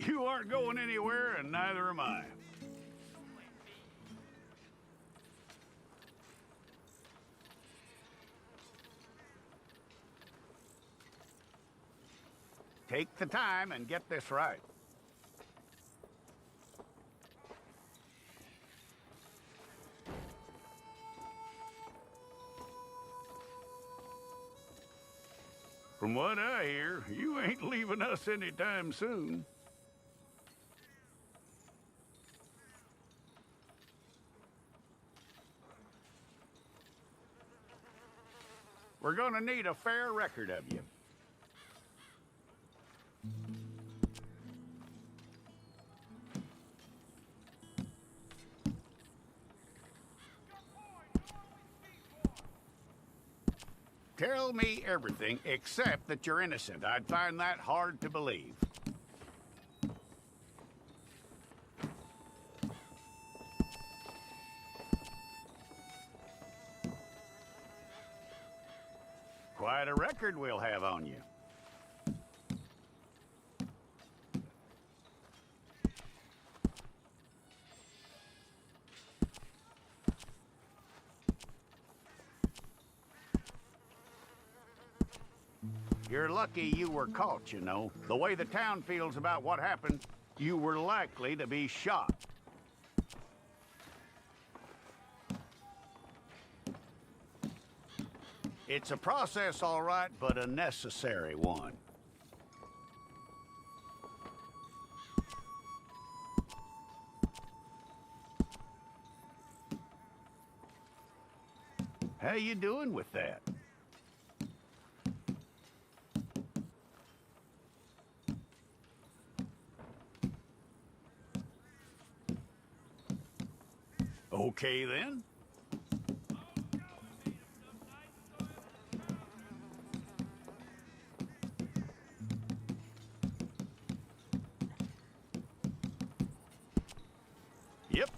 You aren't going anywhere, and neither am I. Take the time and get this right. From what I hear, you ain't leaving us anytime soon. We're gonna need a fair record of you. Tell me everything except that you're innocent. I'd find that hard to believe. Quite a record we'll have on you. You're lucky you were caught, you know. The way the town feels about what happened, you were likely to be shot. It's a process, all right, but a necessary one. How you doing with that? Okay, then. Yep.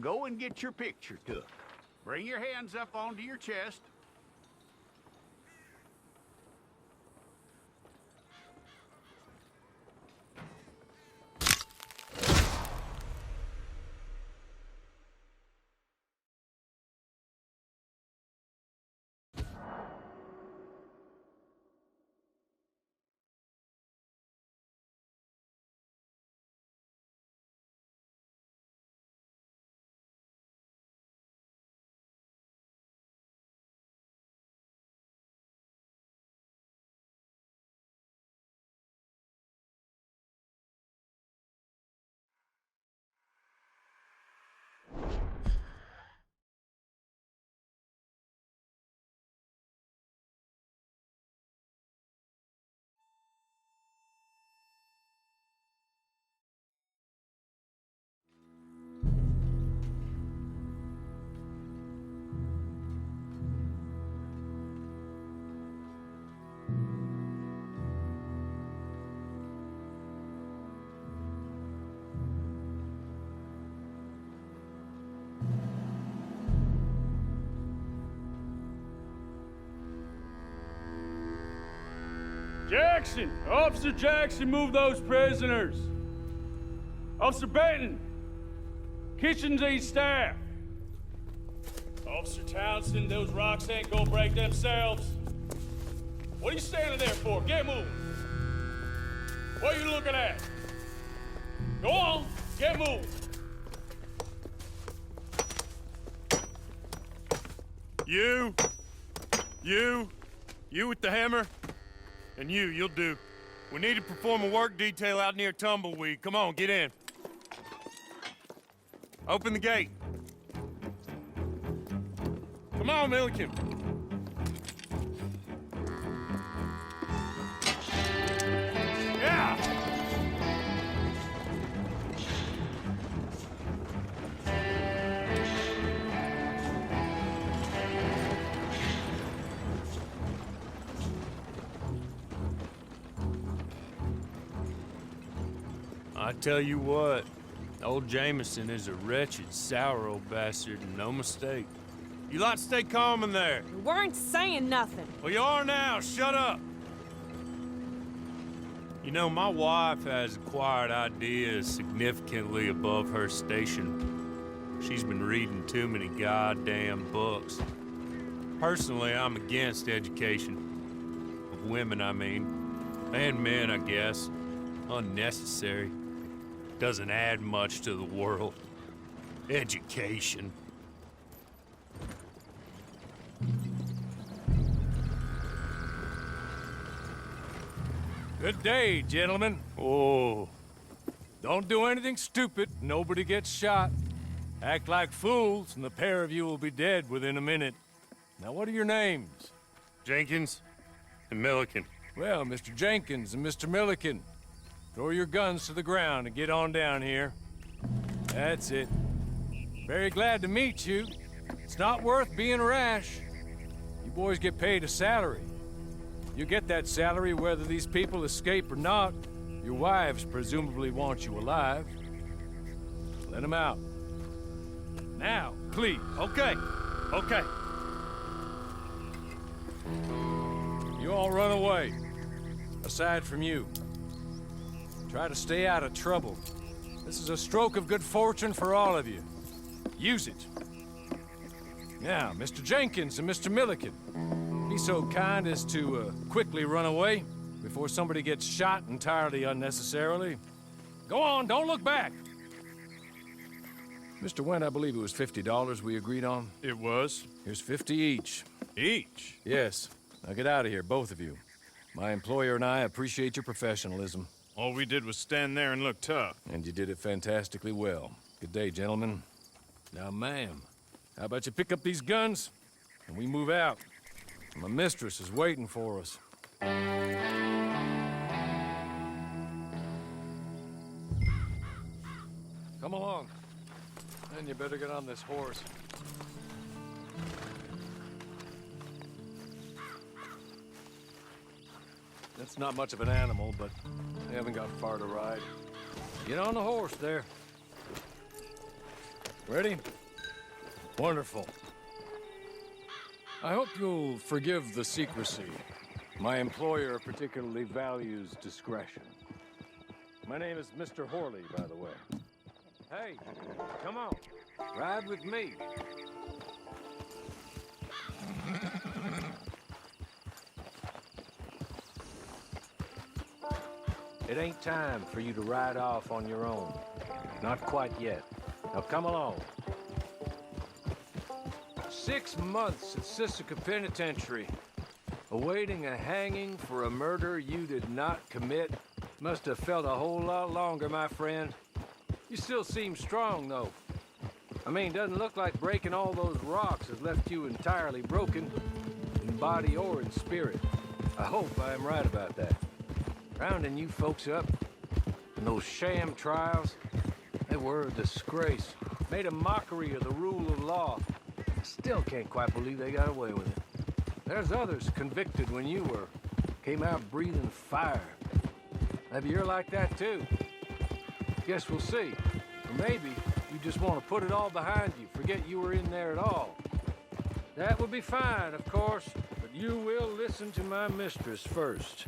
go and get your picture took. Bring your hands up onto your chest. Jackson! Officer Jackson, move those prisoners! Officer Benton! Kitchens aid staff! Officer Townsend, those rocks ain't gonna break themselves. What are you standing there for? Get moving! What are you looking at? Go on, get moving! You with the hammer? And you'll do. We need to perform a work detail out near Tumbleweed. Come on, get in. Open the gate. Come on, Milliken. Yeah! I tell you what, old Jameson is a wretched, sour old bastard, and no mistake. You lot stay calm in there. We weren't saying nothing. Well, you are now. Shut up. You know, my wife has acquired ideas significantly above her station. She's been reading too many goddamn books. Personally, I'm against education. Of women, I mean. And men, I guess. Unnecessary. Doesn't add much to the world. Education. Good day, gentlemen. Oh. Don't do anything stupid. Nobody gets shot. Act like fools, and the pair of you will be dead within a minute. Now, what are your names? Jenkins and Milliken. Well, Mr. Jenkins and Mr. Milliken, throw your guns to the ground and get on down here. That's it. Very glad to meet you. It's not worth being rash. You boys get paid a salary. You get that salary whether these people escape or not. Your wives presumably want you alive. Let them out. Now, please. Okay. You all run away. Aside from you. Try to stay out of trouble. This is a stroke of good fortune for all of you. Use it. Now, Mr. Jenkins and Mr. Milliken, be so kind as to quickly run away before somebody gets shot entirely unnecessarily. Go on, don't look back. Mr. Wendt, I believe it was $50 we agreed on. It was. Here's 50 each. Each? Yes. Now get out of here, both of you. My employer and I appreciate your professionalism. All we did was stand there and look tough. And you did it fantastically well. Good day, gentlemen. Now, ma'am, how about you pick up these guns and we move out? My mistress is waiting for us. Come along. Then you better get on this horse. That's not much of an animal, but they haven't got far to ride. Get on the horse there. Ready? Wonderful. I hope you'll forgive the secrecy. My employer particularly values discretion. My name is Mr. Horley, by the way. Hey, come on. Ride with me. It ain't time for you to ride off on your own. Not quite yet. Now come along. 6 months at Sisika Penitentiary, awaiting a hanging for a murder you did not commit. Must have felt a whole lot longer, my friend. You still seem strong, though. I mean, doesn't look like breaking all those rocks has left you entirely broken, in body or in spirit. I hope I am right about that. Rounding you folks up, and those sham trials, they were a disgrace. Made a mockery of the rule of law. I still can't quite believe they got away with it. There's others convicted when you were. Came out breathing fire. Maybe you're like that too. Guess we'll see. Or maybe you just want to put it all behind you, forget you were in there at all. That would be fine, of course, but you will listen to my mistress first.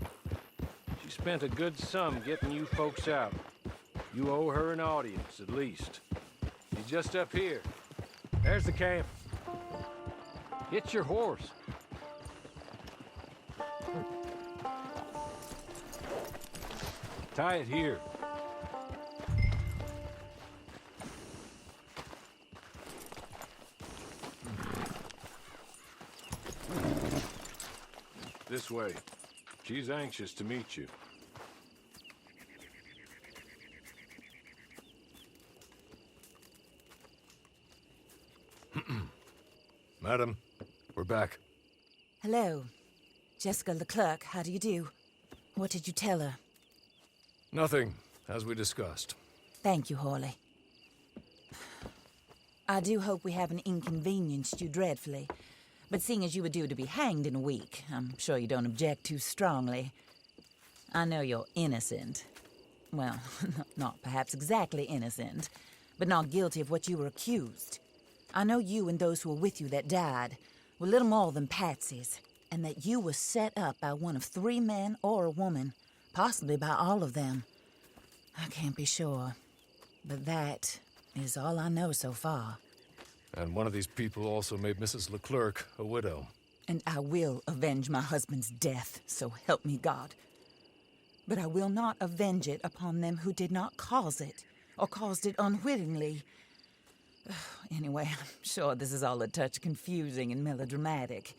She spent a good sum getting you folks out. You owe her an audience, at least. She's just up here. There's the camp. Get your horse. Tie it here. This way. She's anxious to meet you. Madam, we're back. Hello. Jessica Leclerc, how do you do? What did you tell her? Nothing, as we discussed. Thank you, Horley. I do hope we haven't inconvenienced you dreadfully. But seeing as you were due to be hanged in a week, I'm sure you don't object too strongly. I know you're innocent. Well, not perhaps exactly innocent, but not guilty of what you were accused. I know you and those who were with you that died were little more than patsies, and that you were set up by one of 3 men or a woman, possibly by all of them. I can't be sure, but that is all I know so far. And one of these people also made Mrs. Leclerc a widow. And I will avenge my husband's death, so help me God. But I will not avenge it upon them who did not cause it, or caused it unwittingly. Anyway, I'm sure this is all a touch confusing and melodramatic.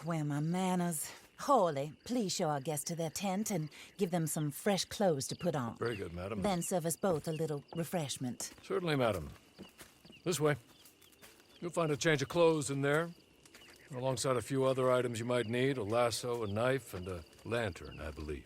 Where are my manners? Horley, please show our guests to their tent and give them some fresh clothes to put on. Very good, madam. Then serve us both a little refreshment. Certainly, madam. This way. You'll find a change of clothes in there, alongside a few other items you might need, a lasso, a knife, and a lantern, I believe.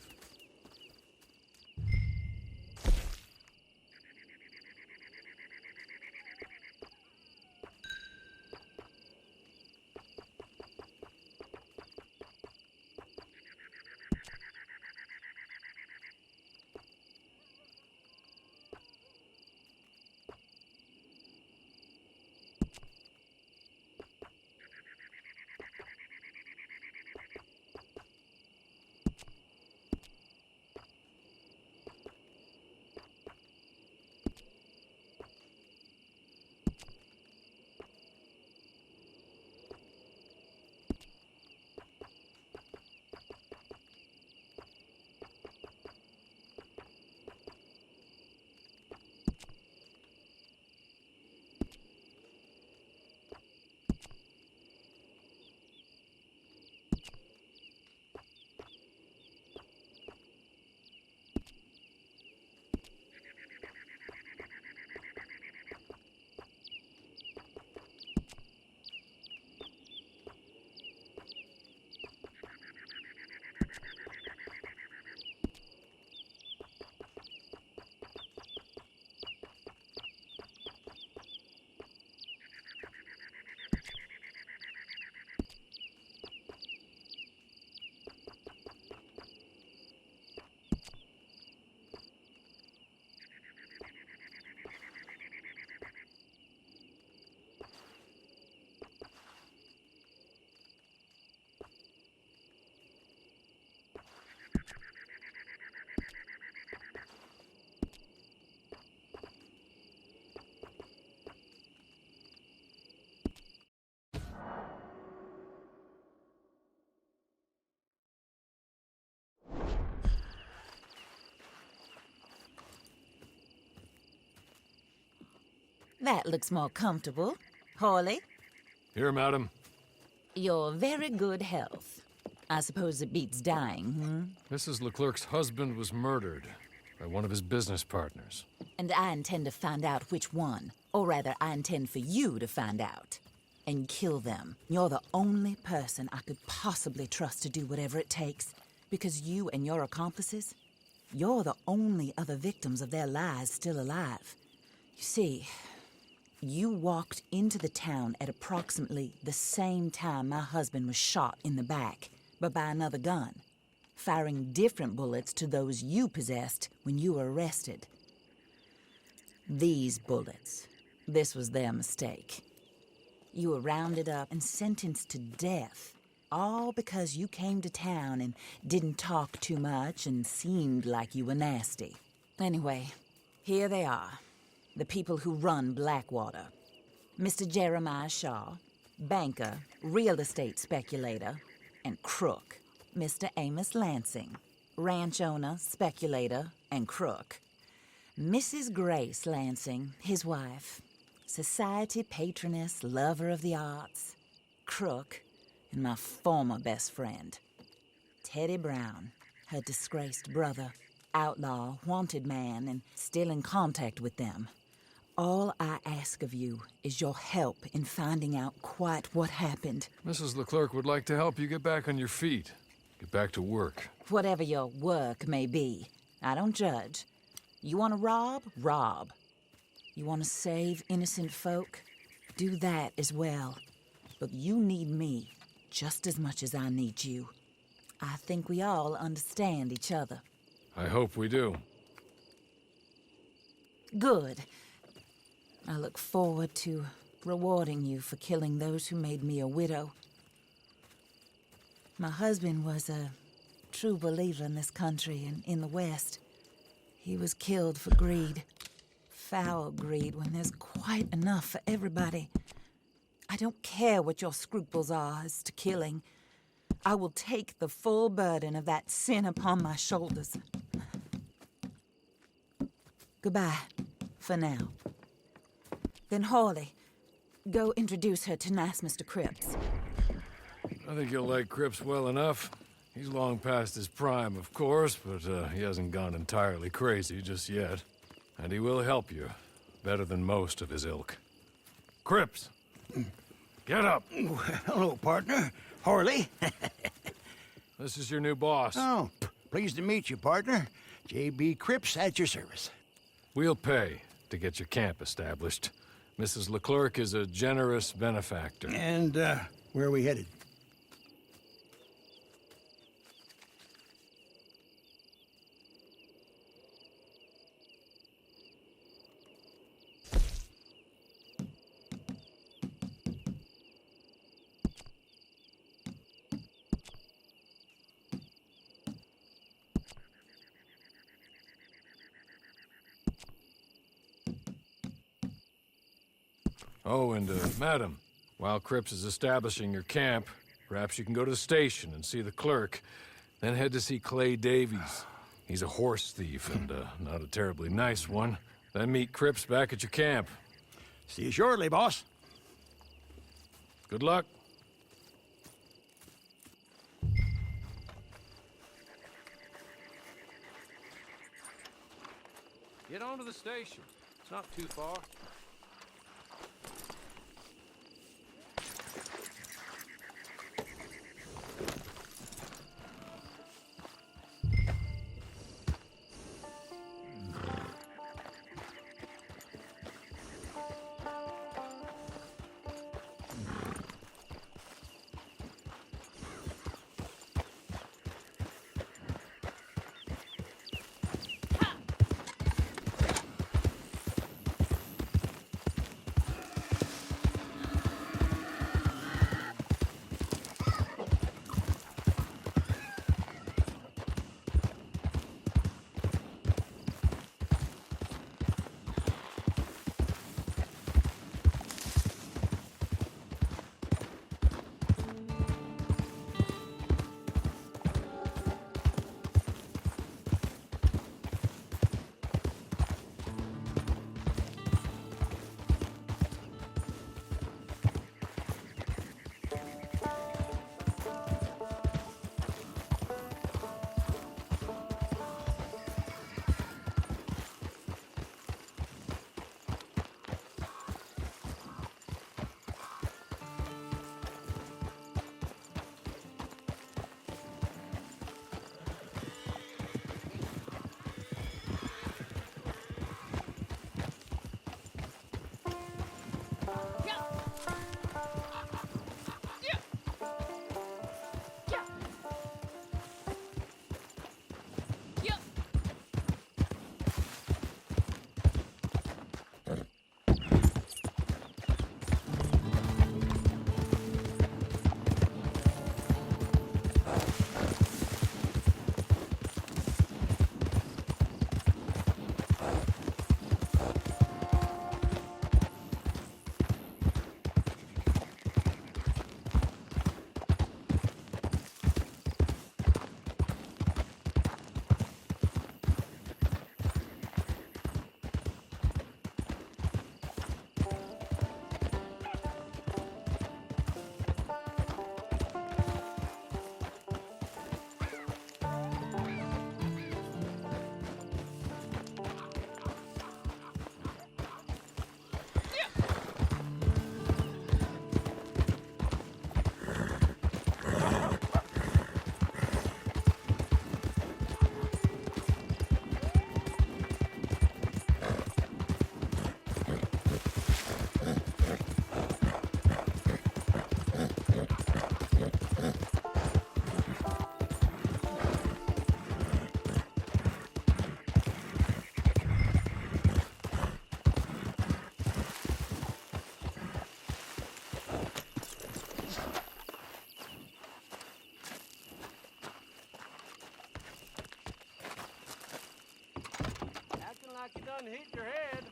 That looks more comfortable. Hawley, Here, madam. your very good health. I suppose it beats dying, Mrs. Leclerc's husband was murdered by one of his business partners. And I intend to find out which one. Or rather, I intend for you to find out. And kill them. You're the only person I could possibly trust to do whatever it takes. Because you and your accomplices, you're the only other victims of their lies still alive. You see, you walked into the town at approximately the same time my husband was shot in the back, but by another gun, firing different bullets to those you possessed when you were arrested. These bullets, this was their mistake. You were rounded up and sentenced to death, all because you came to town and didn't talk too much and seemed like you were nasty. Anyway, here they are, the people who run Blackwater. Mr. Jeremiah Shaw, banker, real estate speculator, and crook. Mr. Amos Lansing, ranch owner, speculator, and crook. Mrs. Grace Lansing, his wife, society patroness, lover of the arts, crook, and my former best friend. Teddy Brown, her disgraced brother, outlaw, wanted man, and still in contact with them. All I ask of you is your help in finding out quite what happened. Mrs. Leclerc would like to help you get back on your feet. Get back to work. Whatever your work may be, I don't judge. You want to rob? Rob. You want to save innocent folk? Do that as well. But you need me just as much as I need you. I think we all understand each other. I hope we do. Good. I look forward to rewarding you for killing those who made me a widow. My husband was a true believer in this country and in the West. He was killed for greed. Foul greed when there's quite enough for everybody. I don't care what your scruples are as to killing. I will take the full burden of that sin upon my shoulders. Goodbye, for now. Then Hawley, go introduce her to nice Mr. Cripps. I think you'll like Cripps well enough. He's long past his prime, of course, but he hasn't gone entirely crazy just yet. And he will help you, better than most of his ilk. Cripps! Get up! Hello, partner. Hawley. This is your new boss. Oh, pleased to meet you, partner. J.B. Cripps at your service. We'll pay to get your camp established. Mrs. Leclerc is a generous benefactor. And, where are we headed? Oh, and, madam, while Cripps is establishing your camp, perhaps you can go to the station and see the clerk, then head to see Clay Davies. He's a horse thief and, not a terribly nice one. Then meet Cripps back at your camp. See you shortly, boss. Good luck. Get on to the station. It's not too far. like you done hit your head.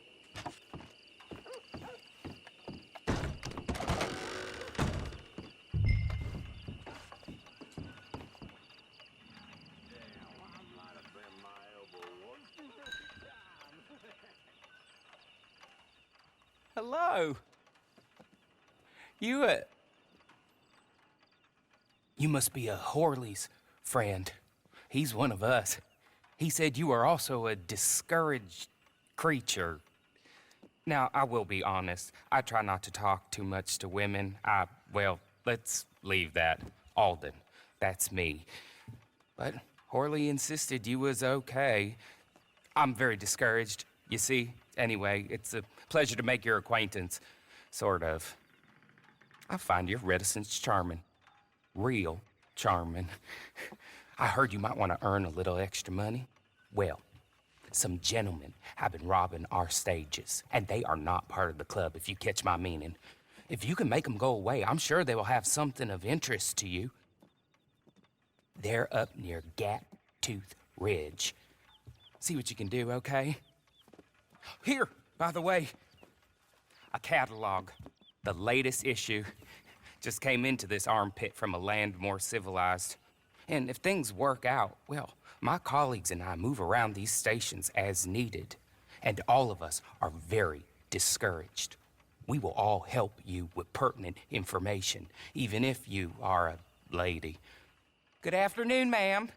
Hello. You must be a Horley's friend. He's one of us. He said you are also a discouraged creature. Now, I will be honest. I try not to talk too much to women. Well, let's leave that. Alden, that's me. But Horley insisted you was okay. I'm very discouraged, you see. Anyway, it's a pleasure to make your acquaintance. Sort of. I find your reticence charming. Real charming. I heard you might want to earn a little extra money. Well, some gentlemen have been robbing our stages, and they are not part of the club, if you catch my meaning. If you can make them go away, I'm sure they will have something of interest to you. They're up near Gap Tooth Ridge. See what you can do, okay? Here, by the way, a catalog. The latest issue just came into this armpit from a land more civilized. And if things work out, well, my colleagues and I move around these stations as needed. And all of us are very discouraged. We will all help you with pertinent information, even if you are a lady. Good afternoon, ma'am.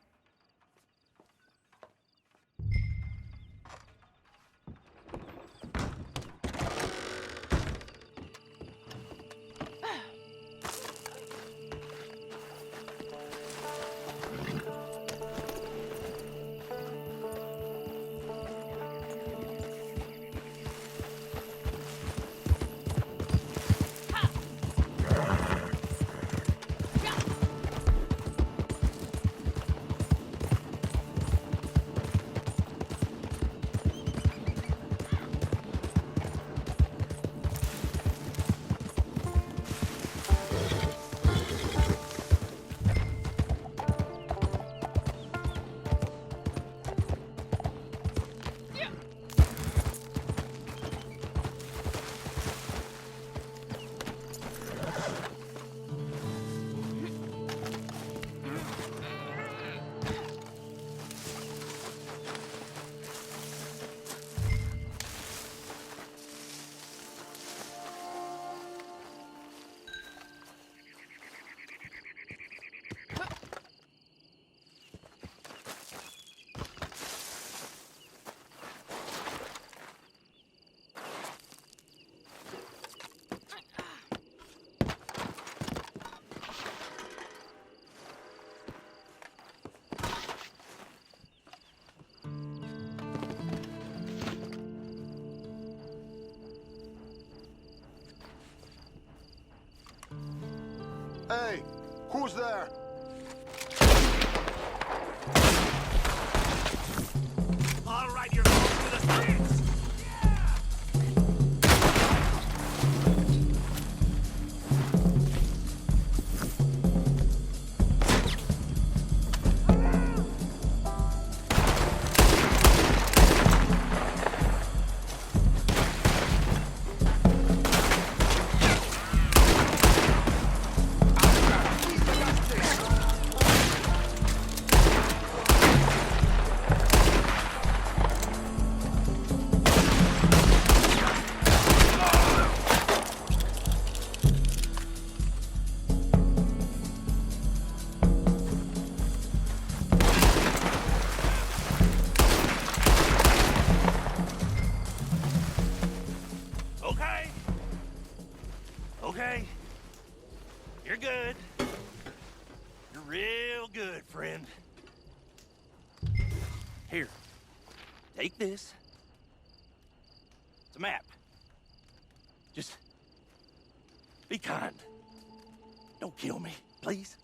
Hey, who's there? All right, you're going to the streets! Okay. You're good. You're real good, friend. Here. Take this. It's a map. Just be kind. Don't kill me, please.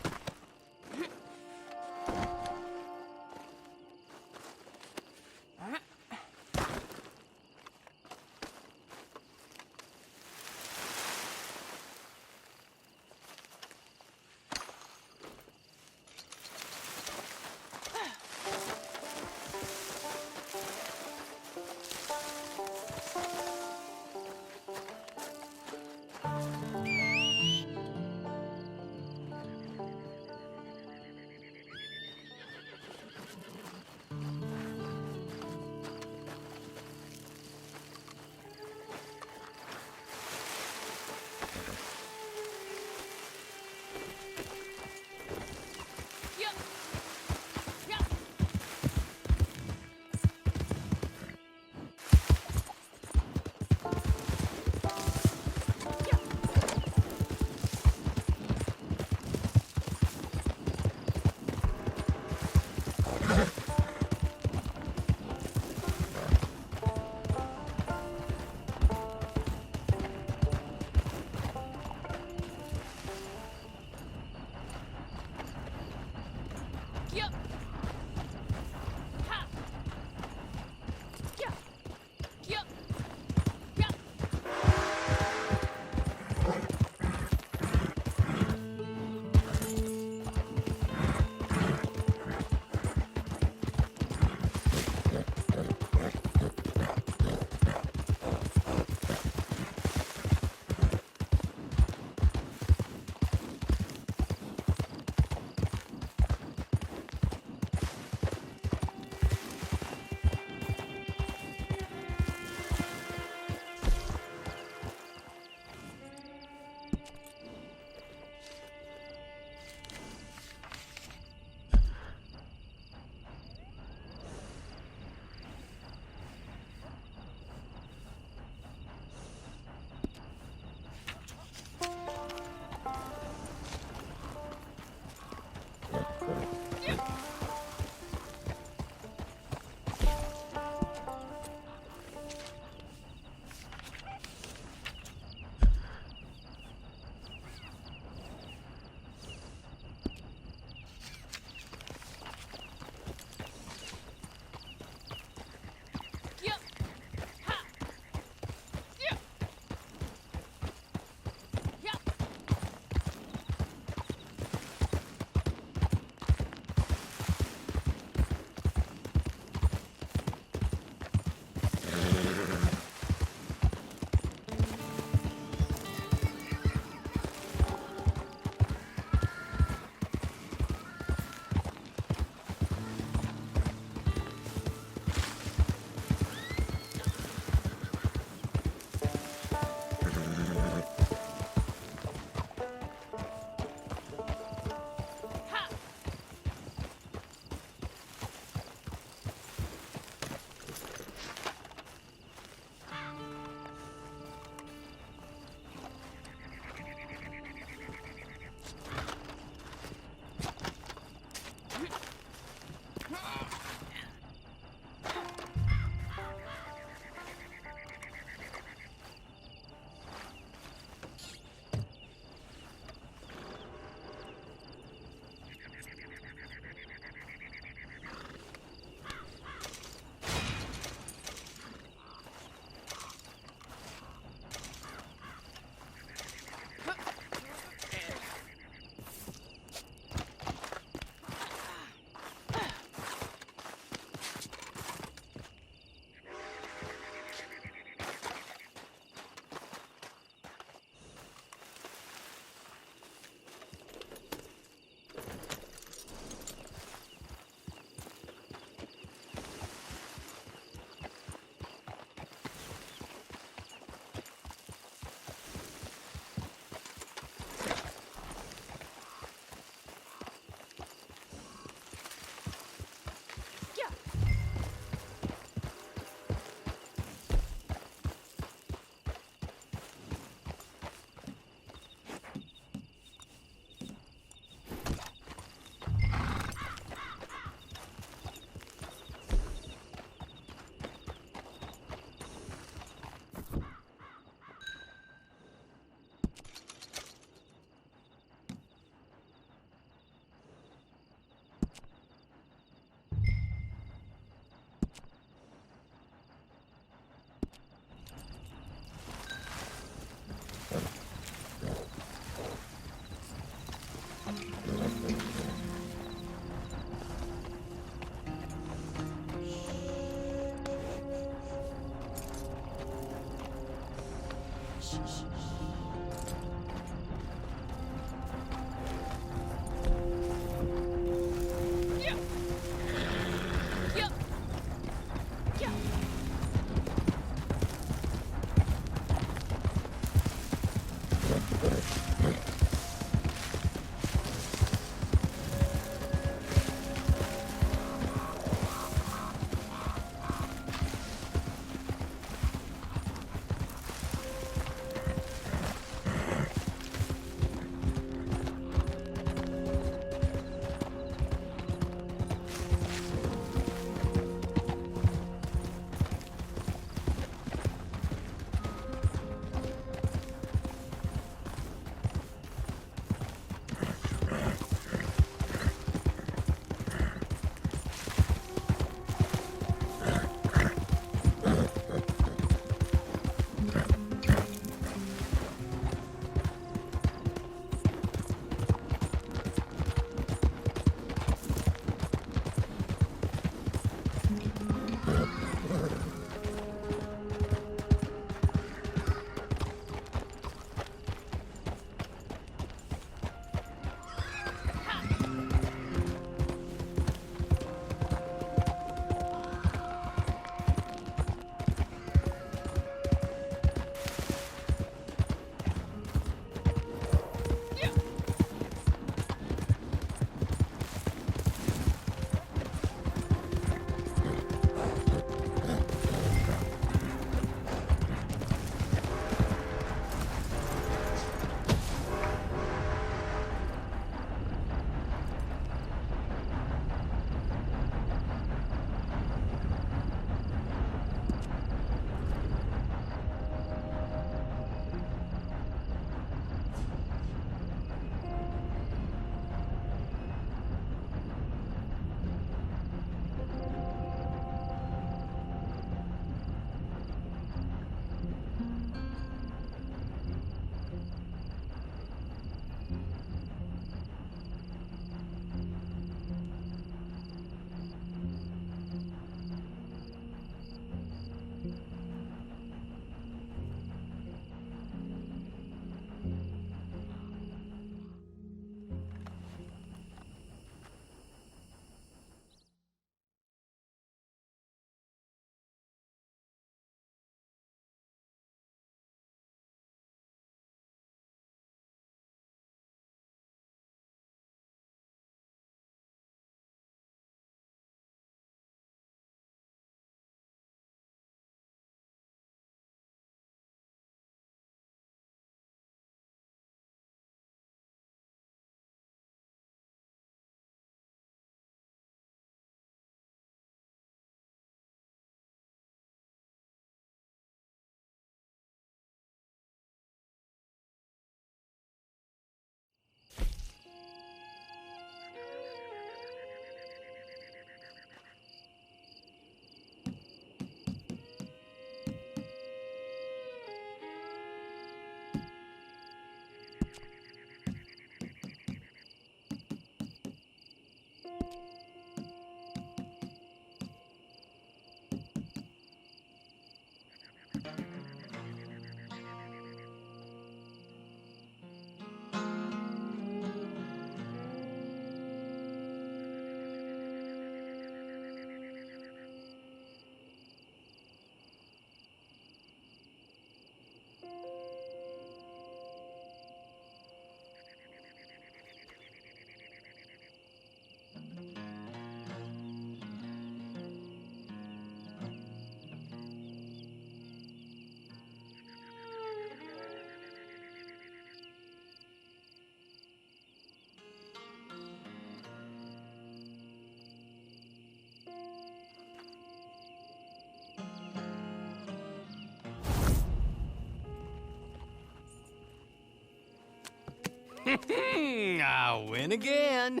I win again.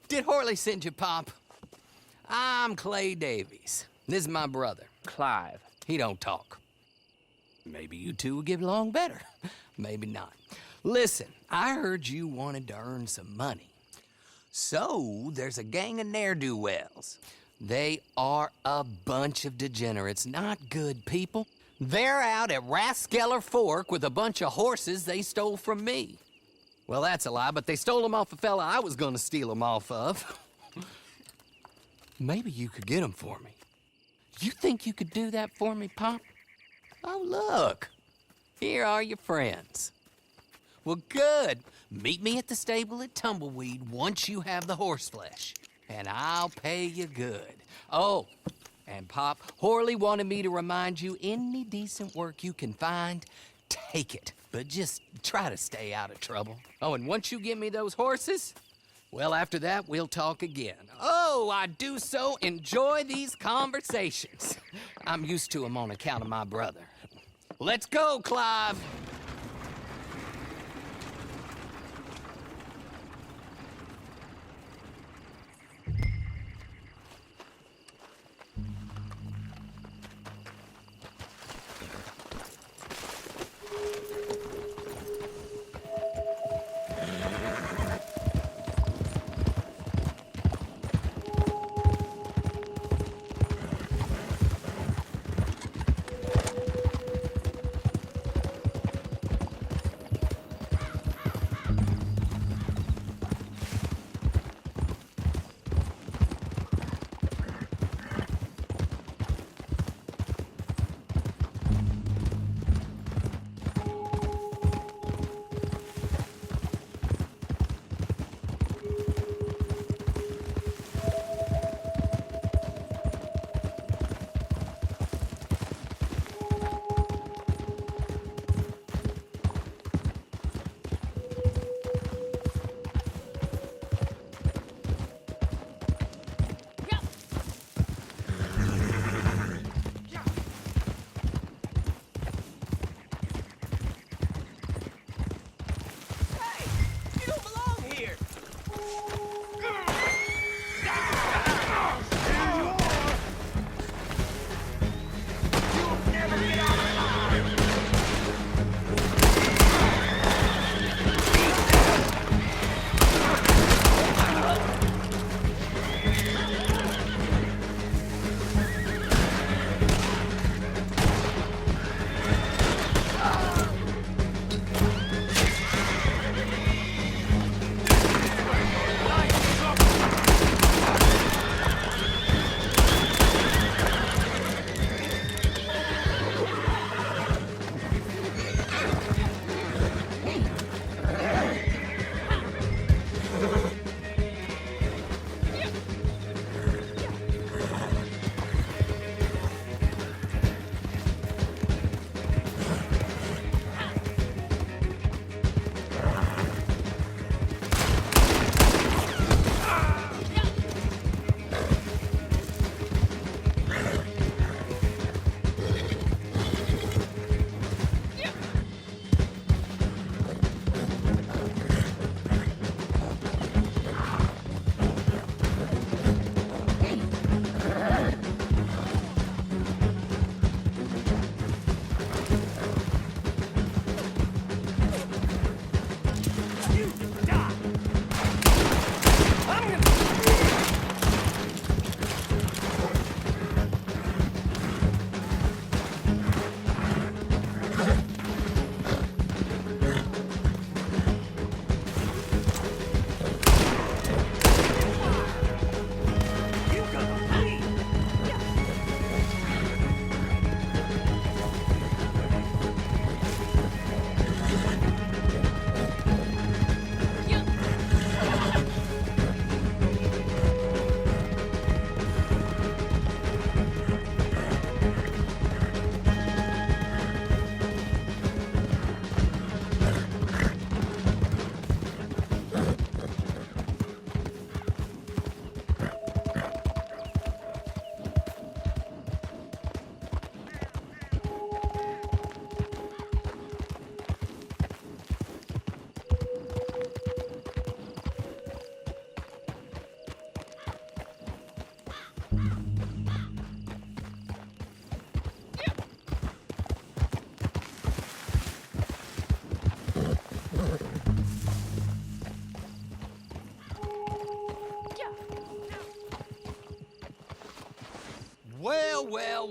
Did Horley send you, Pop? I'm Clay Davies. This is my brother, Clive. He don't talk. Maybe you two will get along better. Maybe not. Listen, I heard you wanted to earn some money. So, there's a gang of ne'er-do-wells. They are a bunch of degenerates, not good people. They're out at Raskeller Fork with a bunch of horses they stole from me. Well, that's a lie, but they stole them off a fella I was gonna steal them off of. Maybe you could get them for me. You think you could do that for me, Pop? Oh, look. Here are your friends. Well, good. Meet me at the stable at Tumbleweed once you have the horse flesh, and I'll pay you good. Oh, and Pop, Horley wanted me to remind you, any decent work you can find, take it. But just try to stay out of trouble. Oh, and once you give me those horses, well, after that, we'll talk again. Oh, I do so enjoy these conversations. I'm used to them on account of my brother. Let's go, Clive.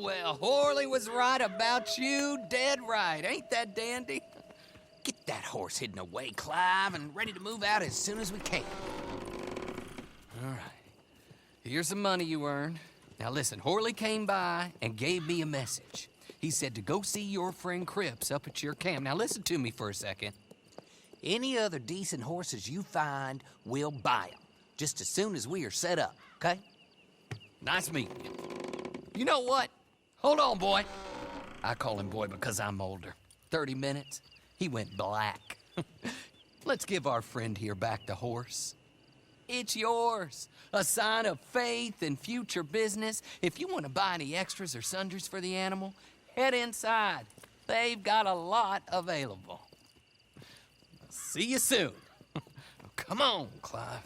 well, Horley was right about you, dead right. Ain't that dandy? Get that horse hidden away, Clive, and ready to move out as soon as we can. All right. Here's the money you earned. Now listen, Horley came by and gave me a message. He said to go see your friend Cripps up at your camp. Now listen to me for a second. Any other decent horses you find, we'll buy them. Just as soon as we are set up, okay? Nice meeting you. You know what? Hold on, boy. I call him boy because I'm older. 30 minutes, he went black. Let's give our friend here back the horse. It's yours. A sign of faith and future business. If you want to buy any extras or sundries for the animal, head inside. They've got a lot available. See you soon. Come on, Clive.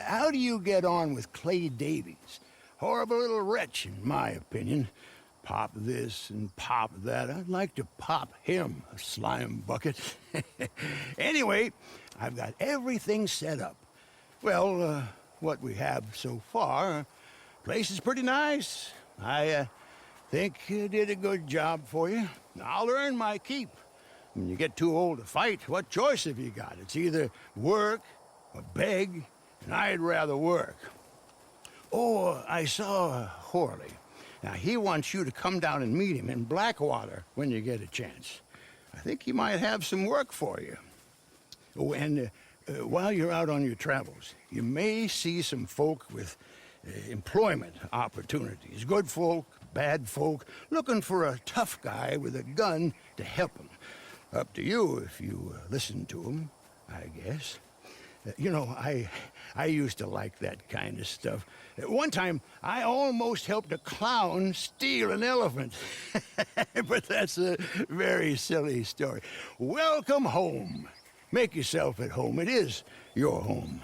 How do you get on with Clay Davies? Horrible little wretch, in my opinion. Pop this and pop that. I'd like to pop him, a slime bucket. Anyway, I've got everything set up. Well, what we have so far, place is pretty nice. I think you did a good job for you. I'll earn my keep. When you get too old to fight, what choice have you got? It's either work or beg, and I'd rather work. Oh, I saw Horley. Now, he wants you to come down and meet him in Blackwater when you get a chance. I think he might have some work for you. Oh, and while you're out on your travels, you may see some folk with employment opportunities. Good folk, bad folk, looking for a tough guy with a gun to help them. Up to you if you listen to them, I guess. You know, I used to like that kind of stuff. One time, I almost helped a clown steal an elephant. But that's a very silly story. Welcome home. Make yourself at home. It is your home.